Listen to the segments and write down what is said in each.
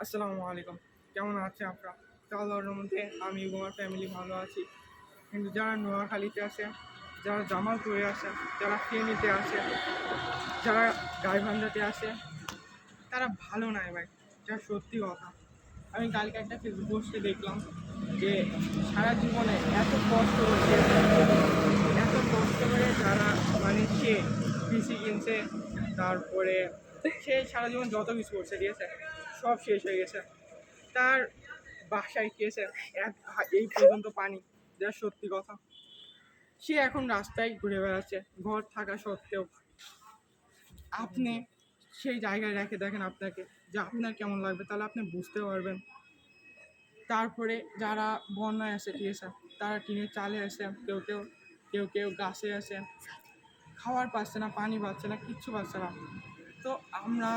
আসসালামু আলাইকুম। কেমন আছেন আপনারা? আল্লাহর রহমতে আমি এবং আমার ফ্যামিলি ভালো আছি। কিন্তু যারা নোয়াখালীতে আছে, যারা জামালপুরে আছে, যারা ফেনীতে আছে, যারা গাইবান্ধাতে আছে, তারা ভালো নয় ভাই। এটা সত্যি কথা। আমি কালকে একটা ফেসবুক পোস্টে দেখলাম যে সারা জীবনে এত কষ্ট করছে, এত কষ্ট করে যারা মানে সে পিসি কিনছে, তারপরে সে সারা জীবন যত কিছু করছে, ঠিক আছে, সব শেষ হয়ে গেছে। তার বাসায় খেয়েছে এই পর্যন্ত পানি, যা সত্যি কথা। সে এখন রাস্তায় ঘুরে বেড়াচ্ছে ঘর থাকা সত্ত্বেও। আপনি সেই জায়গায় রেখে দেখেন আপনাকে, যে আপনার কেমন লাগবে, তাহলে আপনি বুঝতে পারবেন। তারপরে যারা বন্যায় আছে, ঠিক আছে, তারা টিনের চালে আছে, কেউ কেউ কেউ কেউ গাছে আছে, খাওয়ার পাচ্ছে না, পানি পাচ্ছে না, কিচ্ছু পাচ্ছে না। তো আমরা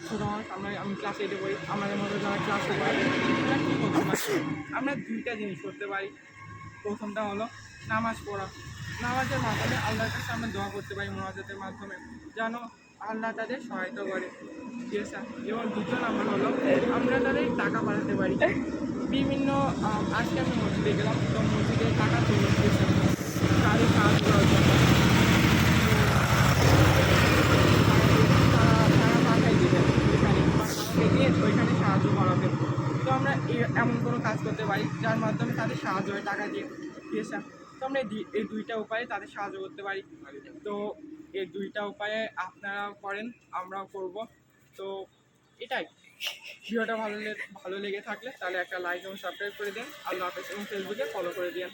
ছোটো মানুষ, আমি ক্লাস 8-এ পড়ি, আমাদের মতো যারা ক্লাসে পড়ে তারা কী করতে পারি? আমরা দুইটা জিনিস করতে পারি। প্রথমটা হলো নামাজ পড়া। নামাজের মাধ্যমে আল্লাহর কাছে আমরা দোয়া করতে পারি, মোনাজাতের মাধ্যমে, যেন আল্লাহ তাদের সহায়তা করে, ঠিক আছে। এবং দ্বিতীয় নাম্বার হলো আমরা তাদের টাকা পাঠাতে পারি। বিভিন্ন আজকে আমি মসজিদে গেলাম, তো মসজিদে টাকা তুলে দিয়েছে তাদের সাহায্য করার জন্য। তারা পাঠাই দেবে ওইখানে, বা আমাকে দিয়ে ওইখানে সাহায্য করাবে। তো আমরা এমন কোনো কাজ করতে পারি যার মাধ্যমে তাদের সাহায্য হয় টাকা দিয়ে, ঠিক আছে। তো আমরা এই দুইটা উপায়ে তাদের সাহায্য করতে পারি। তো এই দুইটা উপায়ে আপনারাও করেন, আমরাও করব। তো এটাই। ভিডিওটা ভালো লেগে থাকলে তাহলে একটা লাইক এবং সাবস্ক্রাইব করে দিন। আল্লাহ হাফেজ, এবং ফেসবুকে ফলো করে দিন।